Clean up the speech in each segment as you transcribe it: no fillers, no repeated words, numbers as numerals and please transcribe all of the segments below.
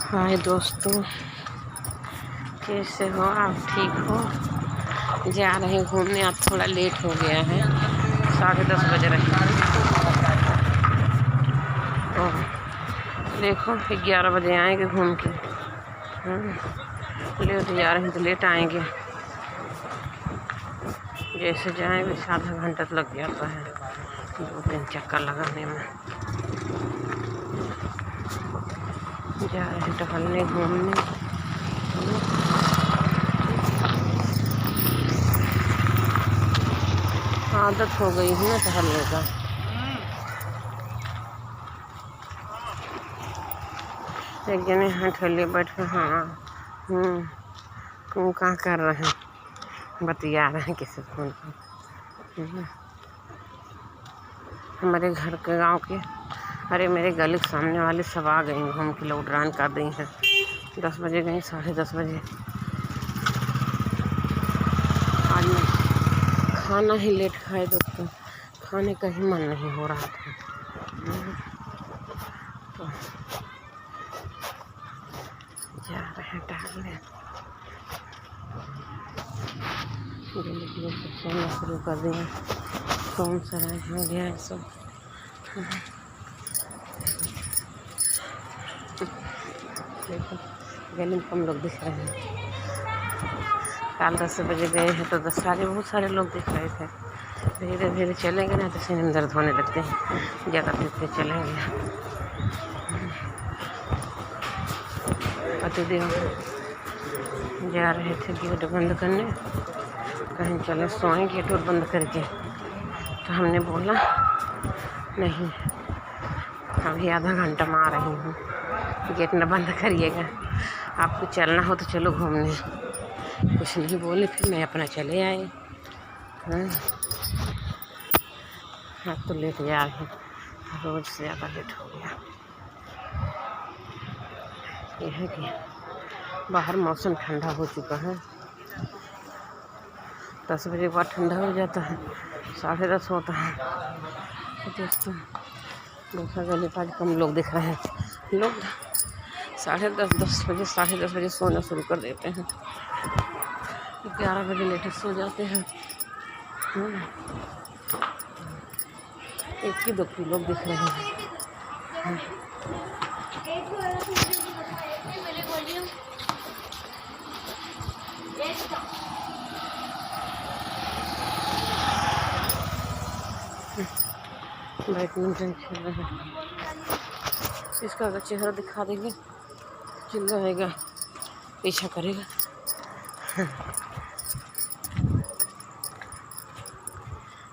हाय दोस्तों, कैसे हो आप? ठीक हो? जा रहे हैं घूमने। आज थोड़ा लेट हो गया है, 10:30 बज रहे हैं। और देखो 11 बजे आएंगे घूम के। लेट जा रहे हैं तो लेट आएंगे। जैसे जाएंगे आधा घंटा तो लग जाता है 2-3 चक्कर लगाने में। जा रहे हैं टहलने घूमने। आदत हो गई है ना टहलने का। एक जने यहाँ ठल्ले बैठ कर तुम कहाँ कर रहे हैं? बतिया रहे हैं किसी फोन पर। हमारे घर के गांव के, अरे मेरे गली के सामने वाले सब आ गई घूम के, लौटरान कर दी हैं। 10 बजे गई, 10:30 बजे। आज मैं खाना ही लेट खाए दोस्तों, खाने का ही मन नहीं हो रहा था। तो जा रहे हैं टहलने। सोना शुरू कर दिया, कौन सा हो गया है सब। देखो गली में कम लोग दिख रहे हैं। कल 10 बजे गए हैं तो बहुत सारे लोग दिख रहे थे। धीरे धीरे चलेंगे ना तो सीने में दर्द होने लगते हैं, जगह देखते चलेंगे। प्रतिदिन जा रहे थे गेट बंद करने, कहीं चले सोएं गेट और बंद करके। तो हमने बोला नहीं, अभी आधा घंटा में आ रही हूँ, गेट न बंद करिएगा, आपको चलना हो तो चलो घूमने। कुछ नहीं बोले, फिर मैं अपना चले आए। अब तो लेट जा रहे हैं, रोज से ज़्यादा लेट हो गया। यह है कि बाहर मौसम ठंडा हो चुका है। 10 बजे के बाद ठंडा हो जाता है, 10:30 होता है। दोस्तों दूसरा गली पर कम लोग दिख रहे हैं। लोग 10:30 बजे 10:30 बजे सोना शुरू कर देते हैं, 11 बजे लेटे सो जाते हैं। एक ही 2 लोग दिख रहे हैं। बैडमिंटन खेल रहे हैं। इसका अगर चेहरा दिखा देंगे चिल्लाएगा, पीछा करेगा।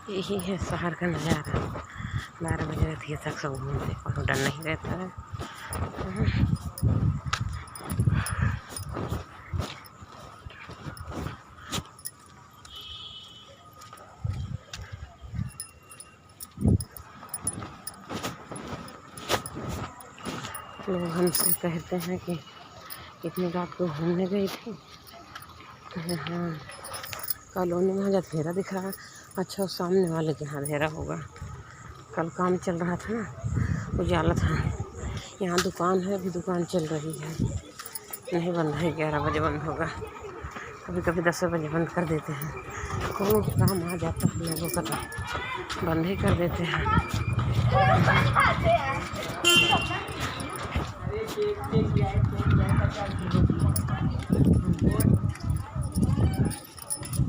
यही है शहर का नज़ारा। 12 बजे रहती है तक सब घूमते, कोई डर नहीं रहता है। लोग हमसे कहते हैं कि इतनी रात को घूमने गई थी। हाँ, कॉलोनी में जब अंधेरा दिख रहा है। अच्छा, सामने वाले के यहाँ अंधेरा होगा। कल काम चल रहा था ना, उजाला था। यहाँ दुकान है, अभी दुकान चल रही है, नहीं बंद है। 11 बजे बंद होगा, कभी कभी 10 बजे बंद कर देते हैं। कौन काम आ जाता है लोगों का तो बंद ही कर देते हैं।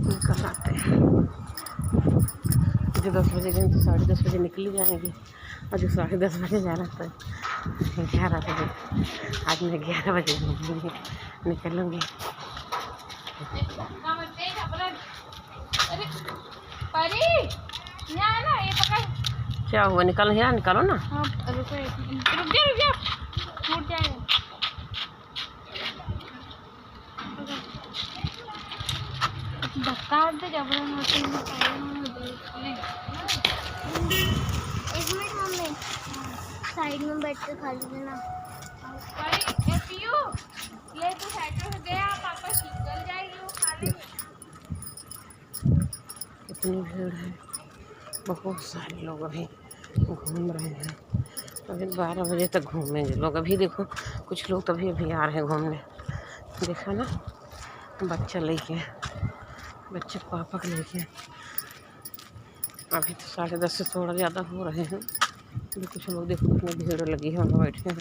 निकल आते हैं। जो 10 बजे गए तो 10:30 बजे निकल जाएंगे, और जो 10:30 बजे जाना तो 11 बजे। आज मैं 11 बजे निकलूँगी। क्या हुआ? निकालो ना। रुक जा, छूट जाएगा। साइड में बैठ के खा लेना। ये तो साइड हो गया, पापा निकल जाएगी, वो खा लेंगे। कितनी भीड़ है, बहुत सारे लोग अभी घूम रहे हैं। अभी 12 बजे तक घूमेंगे लोग। अभी देखो कुछ लोग तभी अभी आ रहे हैं घूमने, देखा ना, बच्चा लेके, बच्चे पापा को लेके। अभी तो 10:30 से थोड़ा ज़्यादा हो रहे हैं। तो कुछ लोग देखो कितनी भीड़ लगी है, वहाँ बैठे हैं।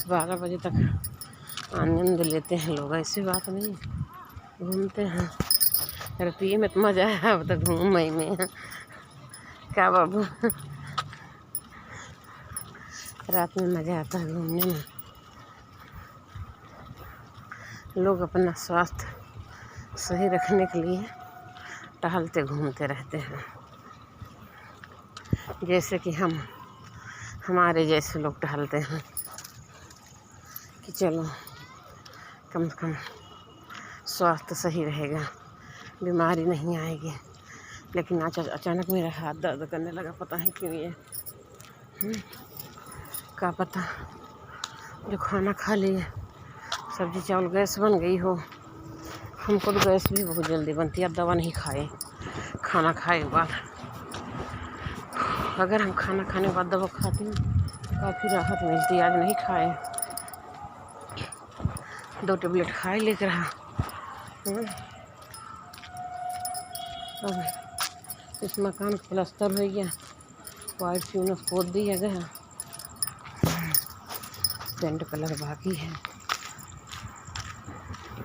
12 बजे तक आनंद लेते हैं लोग, ऐसी बात नहीं, घूमते हैं। रुपये में तो मज़ा है, अब तक घूम मई में क्या बाबू, रात में मज़ा आता है घूमने में। लोग अपना स्वास्थ्य सही रखने के लिए टहलते घूमते रहते हैं, जैसे कि हमारे जैसे लोग टहलते हैं कि चलो कम से कम स्वास्थ्य सही रहेगा, बीमारी नहीं आएगी। लेकिन अचानक मेरा हाथ दर्द करने लगा, पता है क्यों ये, क्या पता जो खाना खा लिए, सब्जी चावल गैस बन गई हो। हमको तो गैस भी बहुत जल्दी बनती है, अब दवा नहीं खाए, खाना खाए के बाद। अगर हम खाना खाने के बाद दवा खाते हैं काफ़ी राहत मिलती है। आज नहीं खाए, 2 टेबलेट खाए लेकर रहा। अब इस मकान का प्लास्टर हो गया, वाइट चूना पोत दिया गया, पेंट कलर बाकी है।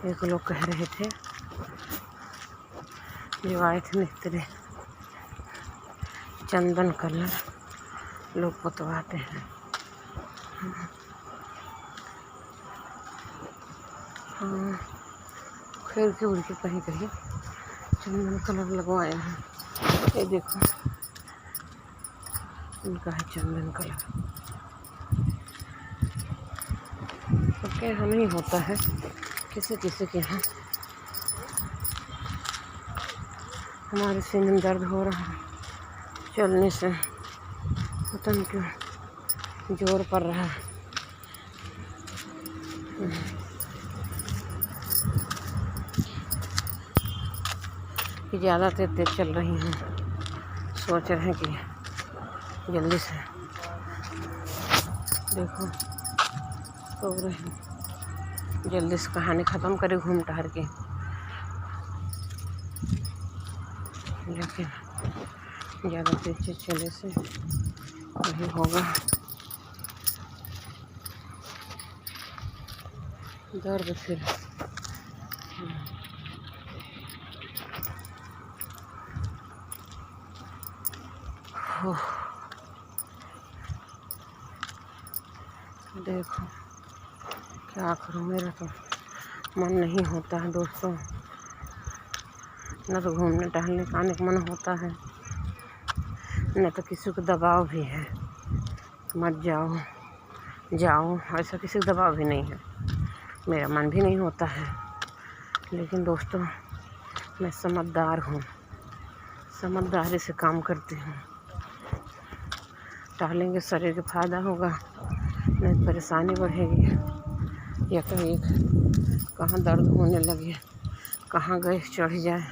एक लोग कह रहे थे जो आए थे मिस्त्री, चंदन कलर लोग पुतवाते हैं। हाँ, खिड़की उड़की कहीं कहीं चंदन कलर लगवाया है। ये देखो, इनका है चंदन कलर। सबके यहाँ नहीं होता है, किसी किसी के यहाँ। हमारे सीने में दर्द हो रहा है चलने से, पता नहीं क्यों जोर पड़ रहा है। कि ज़्यादा तेज चल रही हैं, सोच रहे हैं कि जल्दी से देखो सो रहे हैं, जल्दी से कहानी ख़त्म करे घूम टहर के। लेकिन ज़्यादा तेज चले से नहीं होगा, दर्द फिर। देखो क्या करूँ, मेरा तो मन नहीं होता है दोस्तों, न तो घूमने टहलने का आने का मन होता है, न तो किसी को दबाव भी है मत जाओ, ऐसा किसी का दबाव भी नहीं है। मेरा मन भी नहीं होता है, लेकिन दोस्तों मैं समझदार हूँ, समझदारी से काम करती हूँ। टहलेंगे शरीर का फायदा होगा, नहीं परेशानी बढ़ेगी। या तो एक कहाँ दर्द होने लगे, कहाँ गैस चढ़ जाए,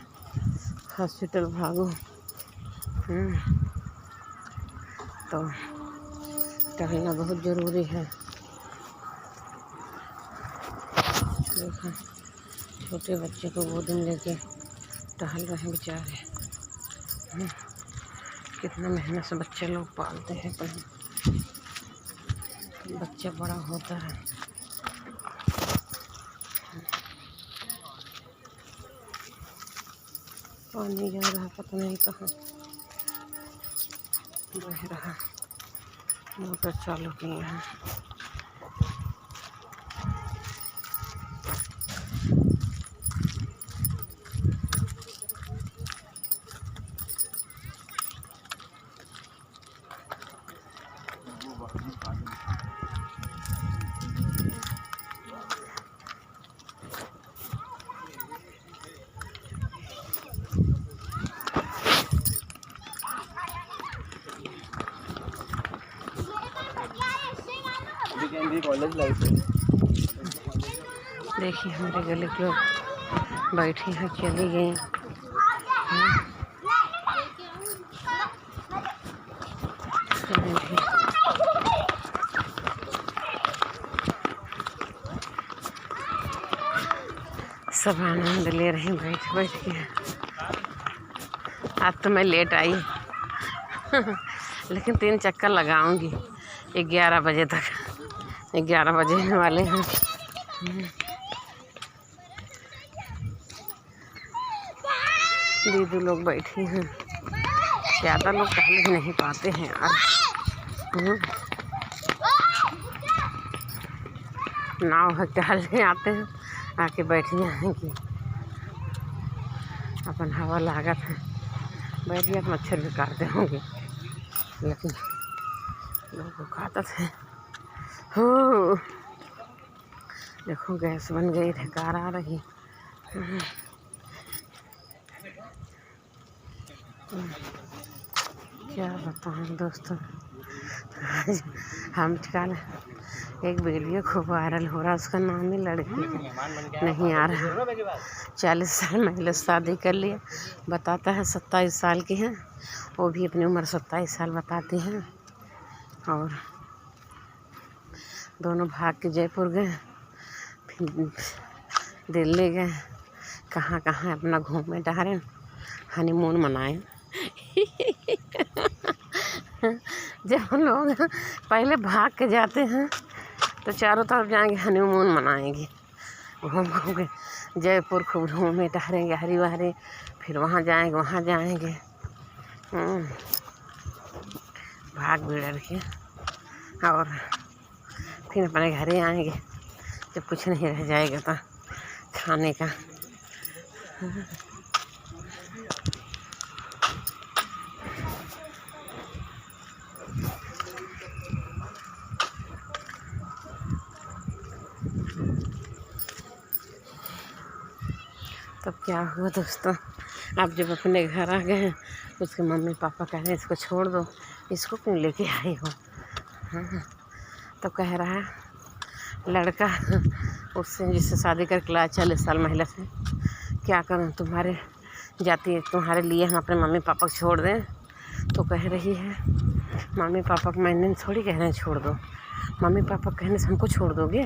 हॉस्पिटल भागो। तो टहलना बहुत ज़रूरी है। देखो छोटे बच्चे को गोद में लेके टहल रहे हैं बेचारे। कितना मेहनत से बच्चे लोग पालते हैं, बच्चा बड़ा होता है। पानी जा रहा पता नहीं कहाँ बह रहा, मोटर चालू किए हैं। कॉलेज लाइफ है। देखिए हमारे गले के लोग बैठी हैं, चली गई। सब आनंद ले रहे हैं बैठ बैठ के। आज तो मैं लेट आई लेकिन 3 चक्कर लगाऊंगी 11 बजे तक। 11 बजे वाले हैं। दीदी लोग बैठी हैं, ज़्यादा लोग टहल भी नहीं पाते हैं यार। नाव है, टहलने आते हैं, आके बैठ जाएंगे। अपन हवा लागत है, बैठ गया मच्छर भी काटते होंगे, लेकिन लोग को खाता थे। हो देखो गैस बन गई, ढकार आ रही। क्या बताऊँ दोस्तों, हम कल एक वीडियो खूब वायरल हो रहा, उसका नाम ही लड़की नहीं आ रहा। 40 साल महिला शादी कर लिया, बताता है 27 साल की हैं, वो भी अपनी उम्र 27 साल बताती हैं। और दोनों भाग के जयपुर गए, फिर दिल्ली गए, कहाँ कहाँ अपना घूमे टहरे, हनीमून मनाए। जब हम लोग पहले भाग के जाते हैं तो चारों तरफ जाएंगे, हनीमून मनाएंगे, घूम घूम के जयपुर खूब घूमे टहरेंगे, हरी बहरी, फिर वहाँ जाएंगे भाग बिगड़ के, और फिर अपने घर ही आएंगे जब कुछ नहीं रह जाएगा तो खाने का। तब क्या हुआ दोस्तों, आप जब अपने घर आ गए, उसके मम्मी पापा कह रहे हैं इसको छोड़ दो, इसको क्यों लेके आई हो। हाँ, तो कह रहा है लड़का उससे जिससे शादी करके लाया 40 साल महिला से, क्या करूं तुम्हारे जाती, तुम्हारे लिए हम अपने मम्मी पापा को छोड़ दें। तो कह रही है मम्मी पापा को मैंने थोड़ी कह रहे हैं छोड़ दो, मम्मी पापा कहने से हमको छोड़ दोगे,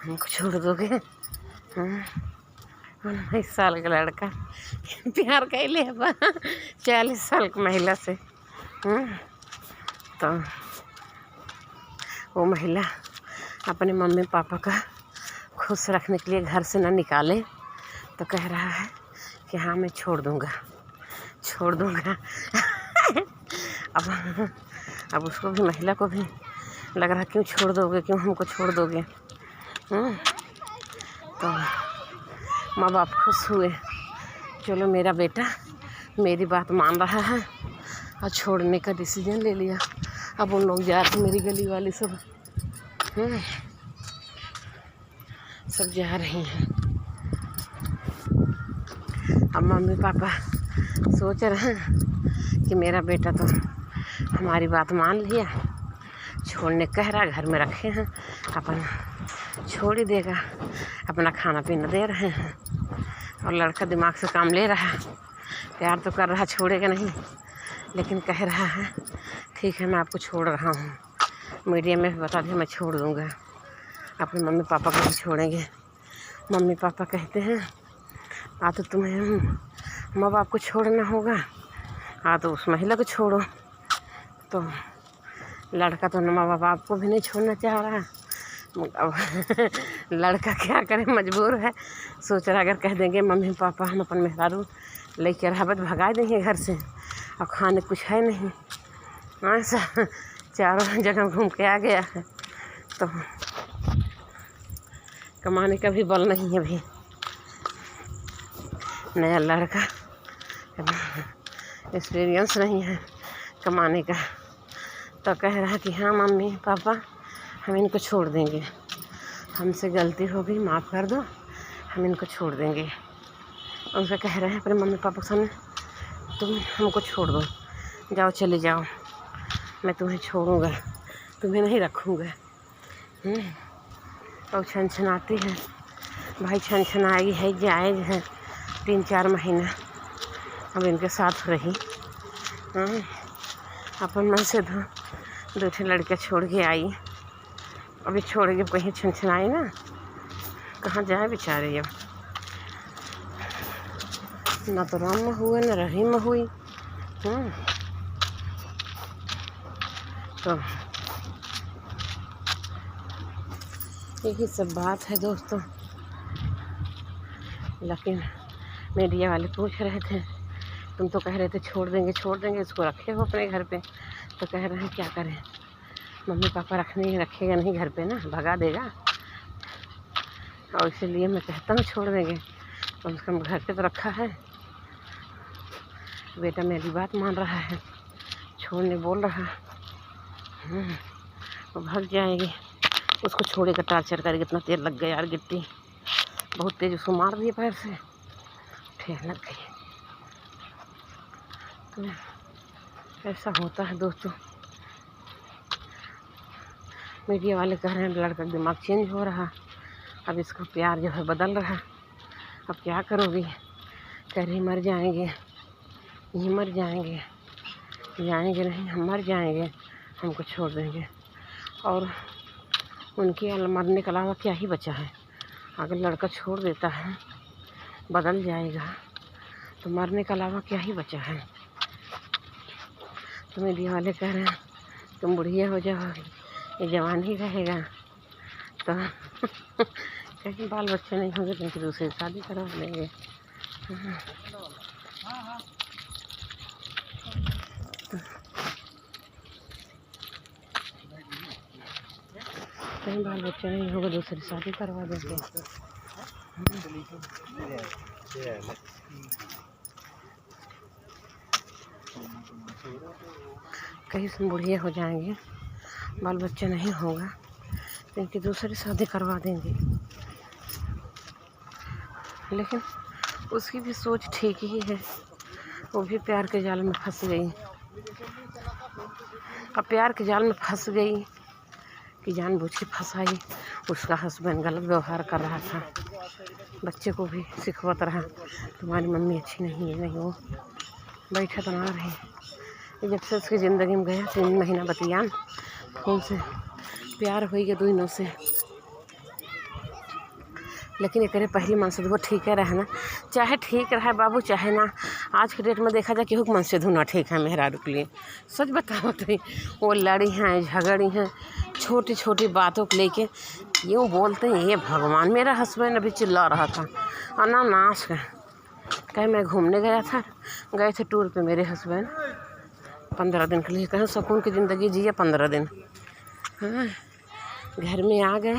हमको छोड़ दोगे। हाँ, 19 साल का लड़का प्यार कर ले 40 साल की महिला से। तो वो महिला अपने मम्मी पापा का खुश रखने के लिए घर से न निकाले, तो कह रहा है कि हाँ मैं छोड़ दूँगा। अब उसको भी, महिला को भी लग रहा क्यों छोड़ दोगे, क्यों हमको छोड़ दोगे। तो माँ बाप खुश हुए, चलो मेरा बेटा मेरी बात मान रहा है और छोड़ने का डिसीजन ले लिया। अब उन लोग जा रहे, मेरी गली वाली सब सब जा रही हैं। अब मम्मी पापा सोच रहे हैं कि मेरा बेटा तो हमारी बात मान लिया, छोड़ने कह रहा, घर में रखे हैं, अपन छोड़ ही देगा, अपना खाना पीना दे रहे हैं। और लड़का दिमाग से काम ले रहा, प्यार तो कर रहा, छोड़ेगा नहीं, लेकिन कह रहा है ठीक है मैं आपको छोड़ रहा हूँ। मीडिया में बता दिया मैं छोड़ दूँगा, अपने मम्मी पापा को भी छोड़ेंगे। मम्मी पापा कहते हैं तो तुम्हें माँ बाप को छोड़ना होगा, तो उस महिला को छोड़ो। तो लड़का तो माँ बाप को भी नहीं छोड़ना चाह रहा। अब लड़का क्या करे, मजबूर है, सोच रहा अगर कह देंगे मम्मी पापा हम अपन मेहरारू लेके रहबत भगा देंगे घर से, और खाने कुछ है नहीं, ऐसा चारों जगह घूम के आ गया है, तो कमाने का भी बल नहीं है अभी। नया लड़का, एक्सपीरियंस नहीं है कमाने का, तो कह रहा कि हाँ मम्मी पापा हम इनको छोड़ देंगे, हमसे गलती हो गई माफ़ कर दो, हम इनको छोड़ देंगे। उनसे कह रहे हैं अपने मम्मी पापा के सामने तुम हमको छोड़ दो, जाओ चले जाओ, मैं तुम्हें छोड़ूंगा, तुम्हें नहीं रखूँगा। और छनछनाती है भाई, छनछनाई है, जायज़ है, 3-4 महीना अब इनके साथ रही। अपन मन से 2 लड़के छोड़ के आई, अभी छोड़ के कहीं छनछनाई ना, कहाँ जाए बेचारे। अब ना तो राम हुए न रहीम हुई। तो यही सब बात है दोस्तों। लेकिन मीडिया वाले पूछ रहे थे, तुम तो कह रहे थे छोड़ देंगे, इसको रखे हो अपने घर पे। तो कह रहे हैं क्या करें, मम्मी पापा रखेगा नहीं घर पे ना, भगा देगा। और इसीलिए मैं कहता हूँ छोड़ देंगे, कम से कम घर पे तो रखा है। बेटा मेरी बात मान रहा है, छोड़ने बोल रहा। वो भाग जाएगी, उसको छोड़ेगा, टार्चर करेगा। इतना तेल लग गया यार, गिट्टी बहुत तेज उसको मार दिए पैर से, ठेल लग गई। तो ऐसा होता है दोस्तों। मीडिया वाले कह रहे हैं लड़का का दिमाग चेंज हो रहा, अब इसका प्यार जो है बदल रहा। अब क्या करोगी? कह रही मर जाएंगे, ये मर जाएंगे, जाएंगे नहीं, हम मर जाएंगे, हमको छोड़ देंगे। और उनके मरने के अलावा क्या ही बचा है? अगर लड़का छोड़ देता है, बदल जाएगा, तो मरने के अलावा क्या ही बचा है? तो मीडिया वाले कह रहे हैं तुम बुढ़िया हो जाओगी, ये जवान ही रहेगा। तो कहीं बाल बच्चे नहीं होंगे तो उनकी दूसरी शादी करवा लेंगे। कहीं बाल बच्चे नहीं होगा, दूसरी शादी करवा देंगे। कहीं से बुढ़िया हो जाएंगे, बाल बच्चे नहीं होगा तो इनकी दूसरी शादी करवा देंगे। लेकिन उसकी भी सोच ठीक ही है, वो भी प्यार के जाल में फंस गई। अब प्यार के जाल में फंस गई कि जानबूझ के फंसाई। उसका हस्बैंड गलत व्यवहार कर रहा था, बच्चे को भी सिखवत रहा तुम्हारी मम्मी अच्छी नहीं है, नहीं वो बैठा तो ना रही। जब से उसकी ज़िंदगी में गया 3 महीना बतियान फोन से प्यार हो गया दोनों से। लेकिन एक पहली मन से वो ठीक है रहना, चाहे ठीक रहा बाबू चाहे ना। आज के डेट में देखा जाए केहू मन से धुना ठीक है मेहरारू के लिए। सच बताओ तो वो लड़ी हैं, झगड़ी हैं, छोटी छोटी बातों को लेके यूँ बोलते हैं ये भगवान। मेरा हस्बैंड अभी चिल्ला रहा था अनानास का, कहीं मैं घूमने गया था, गए थे टूर पे मेरे हस्बैंड 15 दिन के लिए, कहीं सुकून की ज़िंदगी जिए 15 दिन। हाँ, घर में आ गए,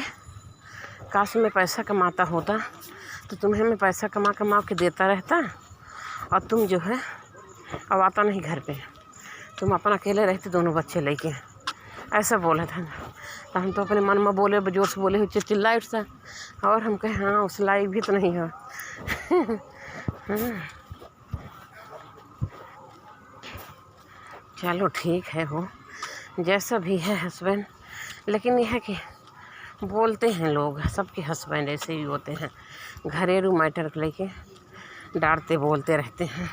काश में पैसा कमाता होता तो तुम्हें मैं पैसा कमा के देता रहता, और तुम जो है अब आता नहीं घर पे, तुम अपना अकेले रहते दोनों बच्चे लेके। ऐसा बोला था। तो हम तो अपने मन में बोले, जोर से बोले हुए चिल्लाए उठता, और हम कहे हाँ उस लायक भी तो नहीं हो। हाँ। चलो ठीक है, हो जैसा भी है हस्बैंड। लेकिन यह है कि बोलते हैं लोग, सबके हस्बैंड ऐसे ही होते हैं, घरेलू मैटर को लेके डांटते बोलते रहते हैं।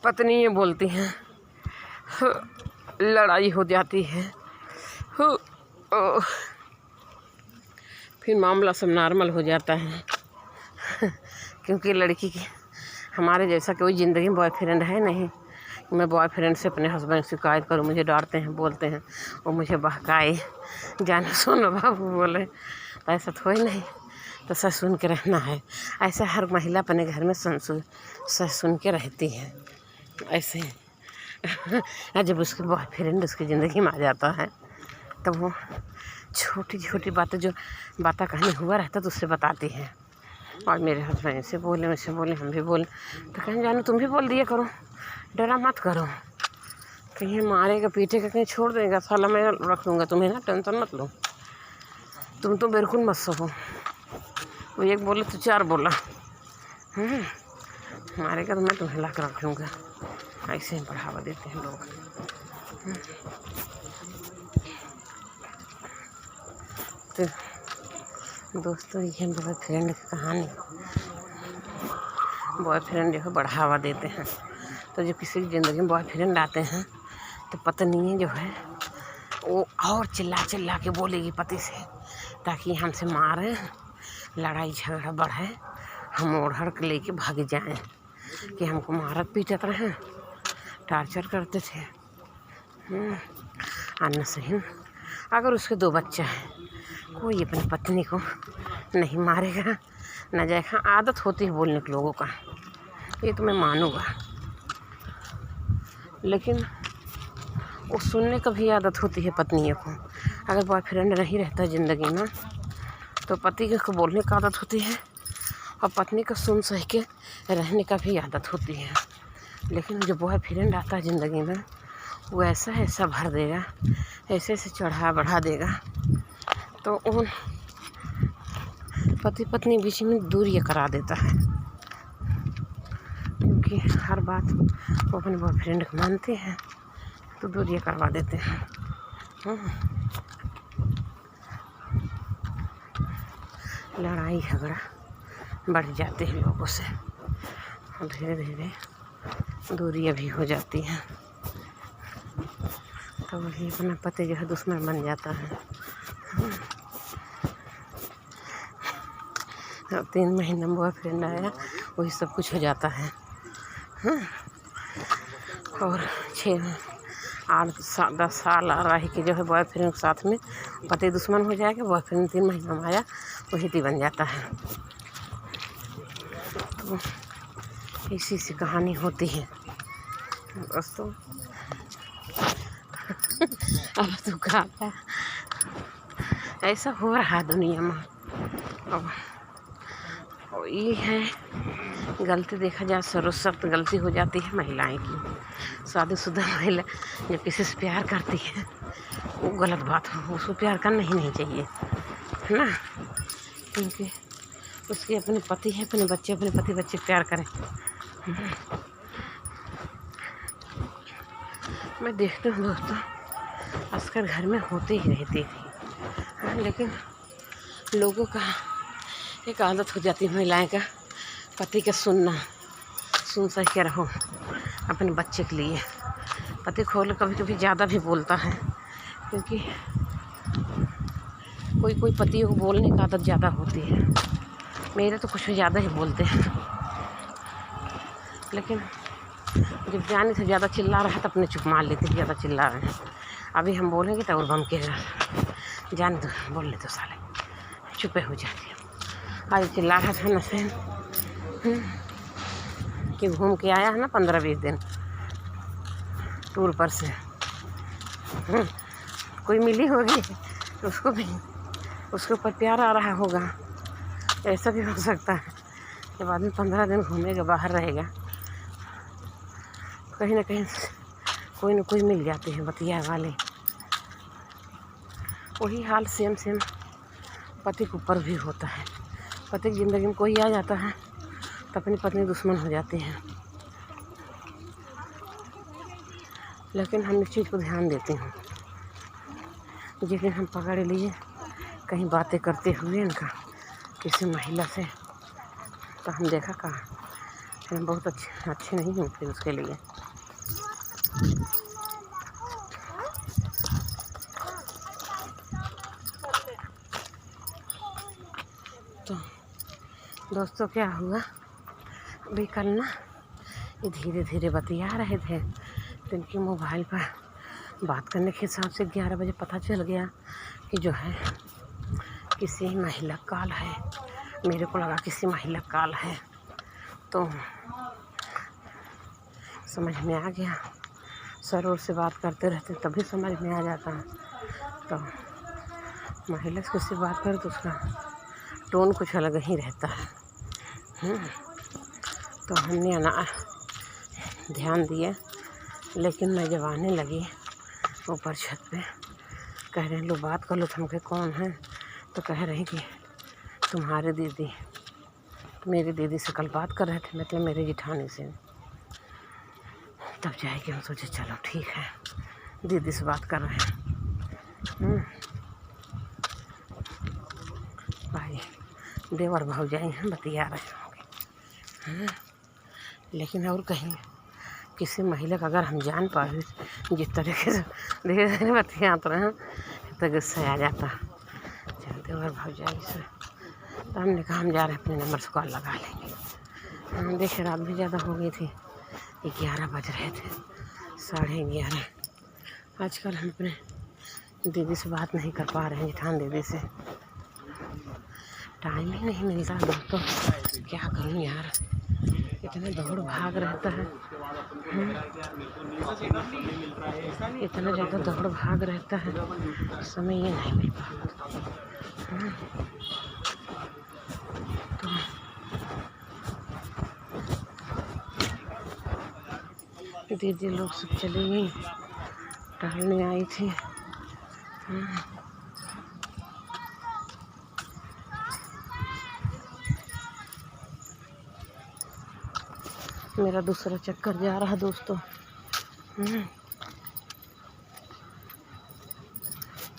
पत्नी ये बोलती हैं, लड़ाई हो जाती है, फिर मामला सब नॉर्मल हो जाता है। क्योंकि लड़की की हमारे जैसा कोई ज़िंदगी में बॉयफ्रेंड है नहीं। मैं बॉयफ्रेंड से अपने हस्बैंड से शिकायत करूँ, मुझे डांटते हैं, बोलते हैं, वो मुझे बहकाए, जाने सुनो बाबू बोले, तो ऐसा थोड़ी नहीं। तो सच सुन के रहना है। ऐसा हर महिला अपने घर में सच सुन के रहती है ऐसे। जब उसके बॉयफ्रेंड उसकी ज़िंदगी में आ जाता है तो वो छोटी छोटी बातें जो बातें कहीं हुआ रहता तो उससे बताती है। और मेरे हस्बैंड से बोले, मुझसे बोले, हम भी बोले, तो कहीं जानो तुम भी बोल दिया करो, डरा मत करो, कहीं मारेगा पीटेगा, कहीं छोड़ देगा, साला मैं रख लूँगा तुम्हें ना, टेंशन मत लो, तुम तो बिल्कुल मत सहो। वो एक बोले तो 4 बोला, मारेगा तो मैं तुम्हें ला कर रख लूँगा। ऐसे ही बढ़ावा देते हैं लोग। तो दोस्तों ये बॉयफ्रेंड की कहानी, बॉयफ्रेंड जो है बढ़ावा देते हैं। तो जब किसी की ज़िंदगी में बॉयफ्रेंड आते हैं तो पत्नी जो है वो और चिल्ला के बोलेगी पति से, ताकि हमसे मारें, लड़ाई झगड़ा बढ़े, हम ओढ़ के लेके भाग जाएं। कि हमको मारत पीटत रहे, टार्चर करते थे। अन्ना सही, अगर उसके 2 बच्चा हैं, कोई अपनी पत्नी को नहीं मारेगा न जाएगा। आदत होती है बोलने के लोगों का, ये तो मैं मानूँगा, लेकिन वो सुनने का भी आदत होती है पत्नियों को। अगर बॉयफ्रेंड नहीं रहता ज़िंदगी में तो पति को बोलने का आदत होती है और पत्नी को सुन सह के रहने का भी आदत होती है। लेकिन जो बॉयफ्रेंड आता है ज़िंदगी में, वो ऐसा ऐसा भर देगा, ऐसे ऐसे चढ़ा बढ़ा देगा, तो उन पति पत्नी बीच में दूरियां करा देता है। क्योंकि हर बात वो अपने बॉयफ्रेंड को मानते हैं तो दूरियां करवा देते हैं। लड़ाई झगड़ा बढ़ जाते हैं लोगों से और धीरे धीरे दूरियां भी हो जाती हैं। तो वही अपना पति जो है दुश्मन बन जाता है। 3 महीने में बॉयफ्रेंड आया, वही सब कुछ हो जाता है। और 6, 8, 10 साल रह के जो है बॉयफ्रेंड के साथ में पति दुश्मन हो जाएगा। बॉयफ्रेंड 3 महीने में आया, वही ती बन जाता है। तो इसी से कहानी होती है दोस्तों। अब तो कहा ऐसा हो रहा है दुनिया में। अब ये है गलती, देखा जाए सर्वसख्त गलती हो जाती है महिलाएं की। शादीशुदा महिला जब किसी से प्यार करती है, वो गलत बात हो, उसको प्यार करना ही नहीं चाहिए, है ना। क्योंकि उसके अपने पति है, अपने बच्चे, अपने पति बच्चे प्यार करें। मैं देखती हूँ दोस्तों, अक्सर घर में होते ही रहती थी, लेकिन लोगों का एक आदत हो जाती है महिलाएं का, पति का सुनना, सुन सह के रहो अपने बच्चे के लिए। पति खोल कभी कभी ज़्यादा भी बोलता है, क्योंकि कोई पतियों को बोलने की आदत ज़्यादा होती है। मेरे तो कुछ ज़्यादा ही बोलते हैं, लेकिन जब जाने से ज़्यादा चिल्ला रहा है तो अपने चुप मार लेते हैं, ज़्यादा चिल्ला रहे हैं। अभी हम बोलेंगे तो और बम के जाने दो, बोलने तो साले चुपे हो जाती है। आज चिल्ला रहा था न से कि घूम के आया है ना 15-20 दिन टूर पर से, कोई मिली होगी उसको भी, उसके ऊपर प्यार आ रहा होगा। ऐसा भी हो सकता है जब आदमी 15 दिन घूमेगा, बाहर रहेगा, कहीं ना कहीं कोई न कोई मिल जाते हैं बतिया वाले। वही हाल सेम पति के ऊपर भी होता है। पति की ज़िंदगी में कोई आ जाता है तो अपनी पत्नी दुश्मन हो जाती है। लेकिन हम इस चीज़ को ध्यान देते हैं, जिस दिन हम पकड़ लिए कहीं बातें करते हुए इनका किसी महिला से, तो हम देखा कहाँ हम बहुत अच्छे नहीं होते उसके लिए। तो दोस्तों क्या हुआ, अभी कल ना ये धीरे धीरे बतिया रहे थे, तो इनकी मोबाइल पर बात करने के हिसाब से 11 बजे पता चल गया कि जो है किसी महिला कॉल है। मेरे को लगा किसी महिला कॉल है, तो समझ में आ गया। सर और से बात करते रहते तभी समझ में आ जाता है। तो महिला से किसी बात करे तो उसका टोन कुछ अलग ही रहता है। तो हमने ना ध्यान दिया, लेकिन मैं जब आने लगी ऊपर छत पे, कह रहे हैं लो बात कर लो। तुमके कौन है? तो कह रहे हैं कि तुम्हारे दीदी, मेरी दीदी से कल बात कर रहे थे, मतलब मेरे जेठानी से। तब जाएगी, हम सोचे चलो ठीक है, दीदी से बात कर रहे हैं। भाई देवर भौजाई हैं, बतिया रहे होंगे। लेकिन और कहीं किसी महिला का अगर हम जान पाए जिस तरीके से धीरे धीरे बतियाते रहे तो गुस्सा आ जाता। चलते देवर भौजाई से, तो हमने कहा हम जा रहे हैं, अपने नंबर से कॉल लगा लेंगे। देखिए रात भी ज़्यादा हो गई थी, 11 बज रहे थे, 11:30। आजकल हम अपने दीदी से बात नहीं कर पा रहे हैं, जेठान दीदी से। टाइम ही नहीं मिलता दोस्तों, क्या करूँ यार, इतना दौड़ भाग रहता है। इतना ज़्यादा दौड़ भाग रहता है, समय ये नहीं मिल पाता। तो दीदी लोग सब चली गई, टहलने आई थी। मेरा दूसरा चक्कर जा रहा दोस्तों।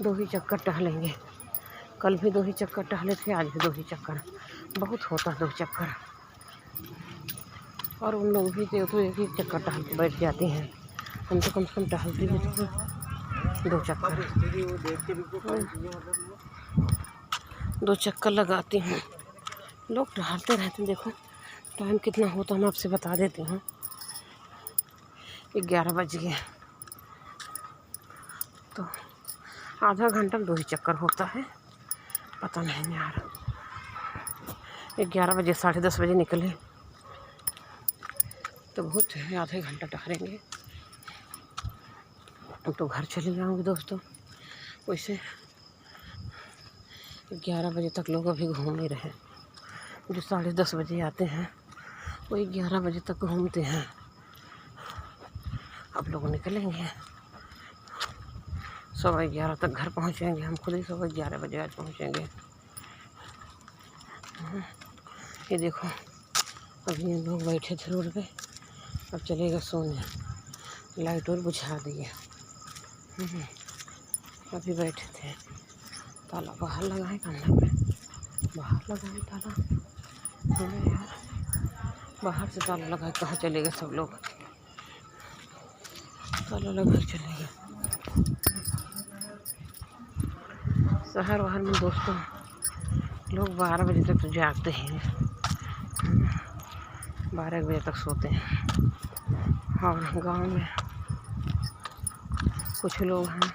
2 ही चक्कर टहलेंगे। कल भी 2 ही चक्कर टहले थे, आज भी 2 ही चक्कर। बहुत होता 2 चक्कर, और उन लोग भी तो 1 ही चक्कर टहल के बैठ जाती हैं। हम तो कम से कम टहलते भी तो 2 चक्कर। 2 चक्कर लगाती हूँ। लोग टहलते रहते हैं। देखो टाइम कितना होता मैं आपसे बता देती हूँ। 11 बज गए, तो आधा घंटा में 2 ही चक्कर होता है, पता नहीं यार। 11 बजे 10:30 बजे निकले तो बहुत है, आधे घंटा टहलेंगे तो घर चले जाऊँगी दोस्तों। वैसे 11 बजे तक लोग अभी घूम ही रहे हैं। जो 10:30 बजे आते हैं वही 11 बजे तक घूमते हैं। अब लोग निकलेंगे, 11:15 तक घर पहुंचेंगे। हम खुद ही 11:15 बजे आज पहुंचेंगे। ये देखो अभी ये लोग बैठे थे रोड पे, अब चलेगा सोने। लाइट और बुझा दिए। अभी बैठे थे। ताला बाहर लगाए, कमरे में बाहर लगाए ताला। यार बाहर से ताला लगा, कहाँ चले गए सब लोग? ताला लगा चले गए। शहर वहर में दोस्तों लोग 12 बजे तक तो जागते हैं, 12 बजे तक सोते हैं। और गांव में कुछ लोग हैं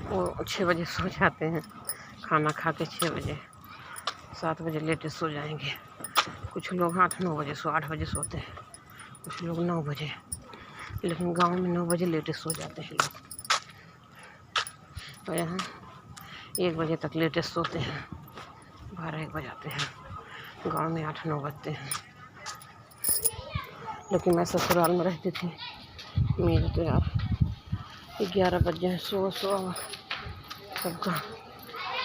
वो 6 बजे सो जाते हैं, खाना खा के 6 बजे, 7 बजे लेटे सो जाएंगे। कुछ लोग 8-9 बजे 8 बजे सोते हैं, कुछ लोग 9 बजे। लेकिन गांव में 9 बजे लेटे सो जाते हैं लोग, और यहाँ 1 बजे तक लेटे सोते हैं, 12-1 बजाते हैं। गांव में 8-9 बजते हैं। लेकिन मैं ससुराल में रहती थी, मेरे तो यार 11 बज जाए सो सबका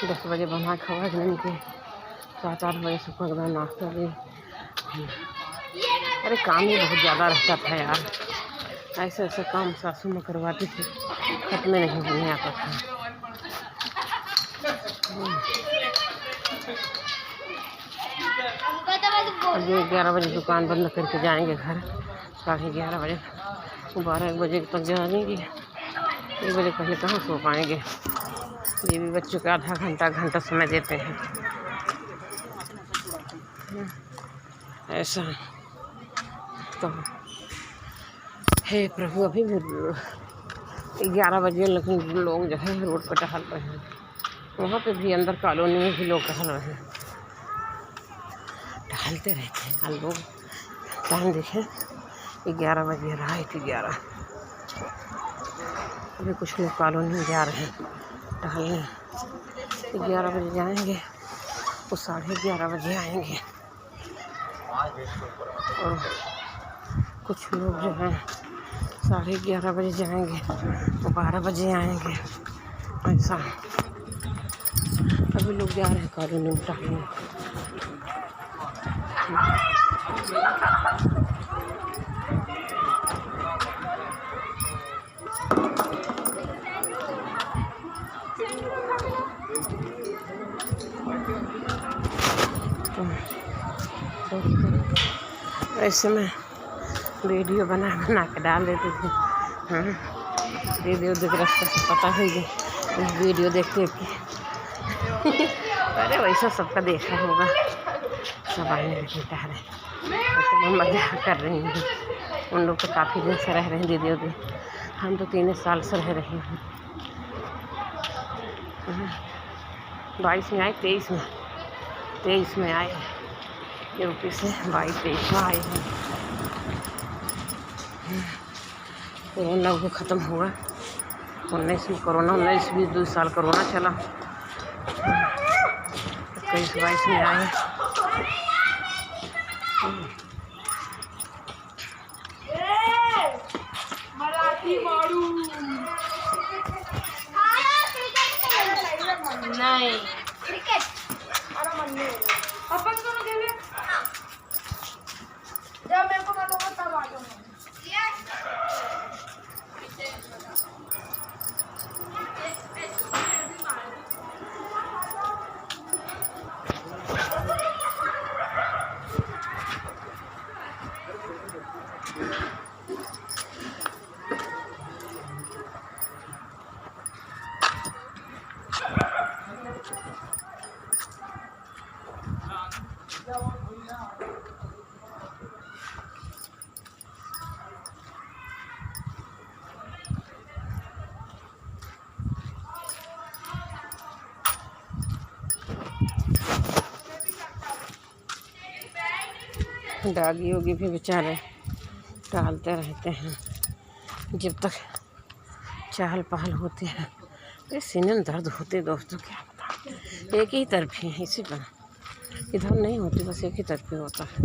10 बजे बना खवा के नहीं के 7-8 बजे से पकड़ा नाश्ता भी। अरे काम ही बहुत ज़्यादा रहता था यार, ऐसे ऐसे काम सासू में करवाती थी, खत्म नहीं होने आता था। अब 11 बजे दुकान बंद करके जाएंगे घर, 11:30 बजे। 12-1 बजे तक जाएंगे, 1 बजे पहले कहाँ सो पाएंगे। ये भी बच्चों का आधा घंटा समय देते हैं। ऐसा तो हे प्रभु, अभी भी 11 बजे लेकिन लोग जो है रोड पर टहल रहे हैं। वहाँ पे भी अंदर कॉलोनी में भी लोग टहल रहे हैं, टहलते रहते हैं। लोग टाइम देखें 11 बजे रहा है, 11। अभी कुछ लोग कॉलोनी में जा रहे हैं टहलने। 11 बजे जाएंगे, वो 11:30 बजे आएंगे। और कुछ लोग जो हैं 11:30 बजे जाएंगे, वो 12 बजे आएंगे। ऐसा अभी लोग जा रहे हैं कॉलोनी में टहलने। ऐसे में वीडियो बना के डाल देती थी। वीडियो देख रास्ता से पता है ये वीडियो देखते कि अरे वैसा सबका देखा होगा। सब आने लगे टहरे, तो मैं मजाक कर रही हूँ। उन लोग तो काफ़ी दिन से रह रहे हैं दीदी उदी, हम तो 3 साल से रह रहे हैं। 22 में आए, 23 में आए यूपी से, 22-23 में आए हैं। कोरोना भी ख़त्म हुआ, 19 में कोरोना, 19-20 2 साल कोरोना चला, 21-22 में आए। नहीं क्रिकेट अपन दोनों खेले जब मेरे को बोलोगे तब आ जाऊंगा। डागी होगी भी बेचारे टहलते रहते हैं जब तक चहल पहल होती है। ये सीने में दर्द होते दोस्तों, क्या बता, एक ही तरफी है, इसी पर इधर नहीं होती, बस एक ही तरफी होता है।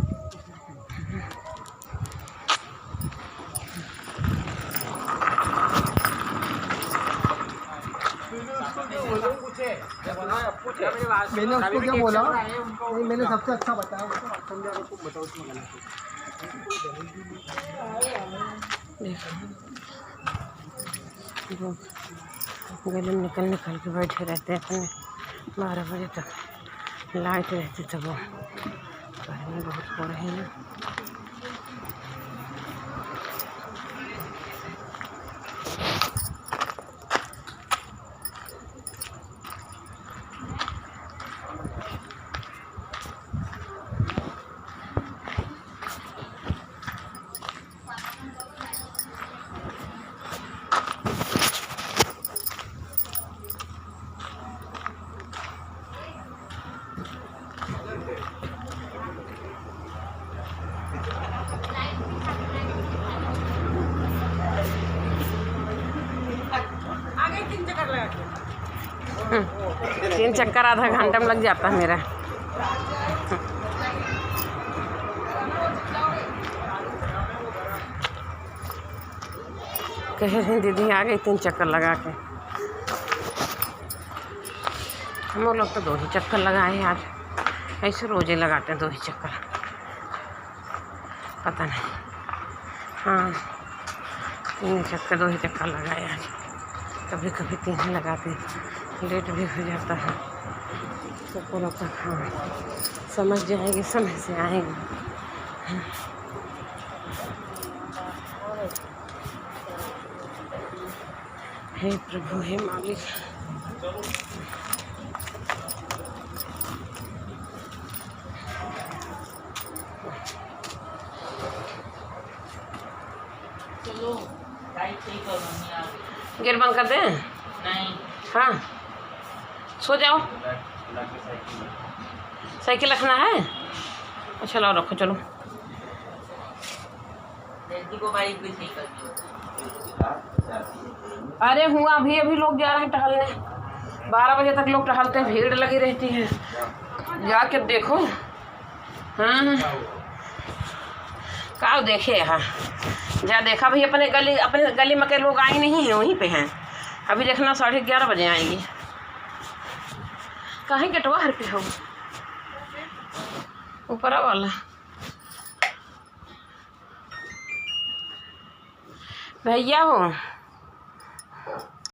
मैंने उसको क्या बोला, नहीं मैंने सबसे अच्छा बताया उसको, समझा उसको बताओ उसमें गले में निकल के बैठे रहते हैं अपने, 12 बजे तक लाइट रहती, तो वो गर्मी बहुत हो रही है। तीन चक्कर आधा घंटा में लग जाता है मेरा। कह रही दीदी आ गई 3 चक्कर लगा के। हम लोग तो 2 ही चक्कर लगाए आज, ऐसे रोज ही लगाते हैं 2 ही चक्कर, पता नहीं। हाँ 3 चक्कर 2 ही चक्कर लगाए आज, कभी कभी 3 ही लगाते, लेट भी हो जाता है। सबको लगता है हाँ समझ जाएंगे, समय से आएंगे। हे प्रभु, हे मालिक, गेट बंद कर दें? नहीं। हाँ सो जाओ, साइकिल रखना है? अच्छा लाओ रखो, चलो। अरे हुआ अभी लोग जा रहे हैं टहलने, 12 बजे तक लोग टहलते हैं, भीड़ लगी रहती है, जाके देखो। हाँ क्या देखे यहाँ, जा देखा भाई, अपने गली में के लोग आए नहीं हैं, वहीं पे हैं। अभी देखना 11:30 बजे आएंगी। कहीं गेटवा पे हो, ऊपर वाला भैया हो।